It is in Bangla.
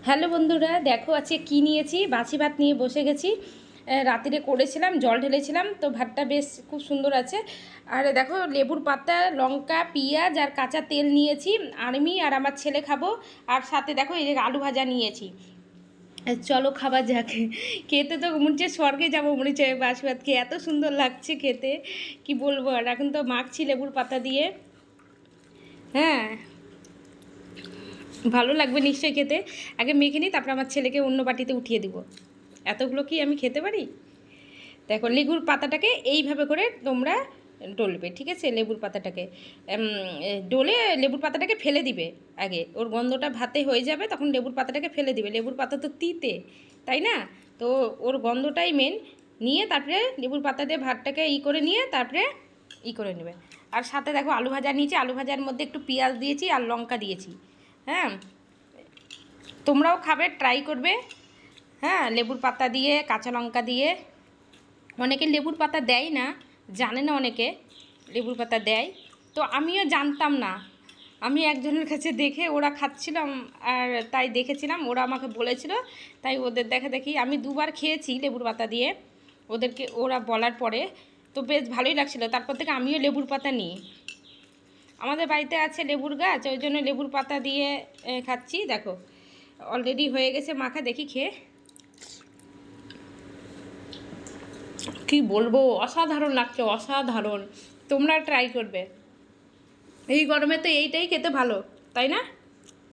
হ্যালো বন্ধুরা, দেখো আজকে কী নিয়েছি। বাছি ভাত নিয়ে বসে গেছি। রাত্রিরে করেছিলাম, জল ঢেলেছিলাম, তো ভাতটা বেশ খুব সুন্দর আছে। আর দেখো লেবুর পাতা, লঙ্কা, পেঁয়াজ আর কাঁচা তেল নিয়েছি। আমি আর আমার ছেলে খাবো। আর সাথে দেখো এই যে আলু ভাজা নিয়েছি। চলো খাবার যাকে খেতে তো মনে হচ্ছে স্বর্গে যাবো, মনে হচ্ছে বাছি ভাত খেয়ে এত সুন্দর লাগছে খেতে, কি বলবো। আর এখন তো মাখছি লেবুর পাতা দিয়ে। হ্যাঁ, ভালো লাগবে নিশ্চয়ই খেতে। আগে মেখে নিই, তারপরে আমার ছেলেকে অন্য বাটিতে উঠিয়ে দিব। এতগুলো কি আমি খেতে পারি? দেখো লেবুর পাতাটাকে এইভাবে করে তোমরা ডলবে, ঠিক আছে? লেবুর পাতাটাকে ডলে লেবুর পাতাটাকে ফেলে দিবে। আগে ওর গন্ধটা ভাতে হয়ে যাবে, তখন লেবুর পাতাটাকে ফেলে দিবে। লেবুর পাতা তো তিতে, তাই না? তো ওর গন্ধটাই মেন। নিয়ে তারপরে লেবুর পাতা দিয়ে ভাতটাকে করে নিয়ে তারপরে করে নেবে। আর সাথে দেখো আলু ভাজা নিয়েছি, আলু ভাজার মধ্যে একটু পেঁয়াজ দিয়েছি আর লঙ্কা দিয়েছি। হ্যাঁ, তোমরাও খাবে, ট্রাই করবে। হ্যাঁ, লেবুর পাতা দিয়ে, কাঁচা লঙ্কা দিয়ে। অনেকে লেবুর পাতা দেয় না, জানে না অনেকে লেবুর পাতা দেয়। তো আমিও জানতাম না। আমি একজনের কাছে দেখে ওরা খাচ্ছিলাম, আর তাই দেখেছিলাম, ওরা আমাকে বলেছিল। তাই ওদের দেখা দেখি আমি দুবার খেয়েছি লেবুর পাতা দিয়ে, ওদেরকে ওরা বলার পরে। তো বেশ ভালোই লাগছিলো। তারপর থেকে আমিও লেবুর পাতা নিই। আমাদের বাড়িতে আছে লেবুর গাছ, ওই জন্য লেবুর পাতা দিয়ে খাচ্ছি। দেখো অলরেডি হয়ে গেছে মাখা, দেখি খেয়ে কি বলবো, অসাধারণ লাগছে, অসাধারণ। তোমরা ট্রাই করবে। এই গরমে তো এইটাই খেতে ভালো, তাই না?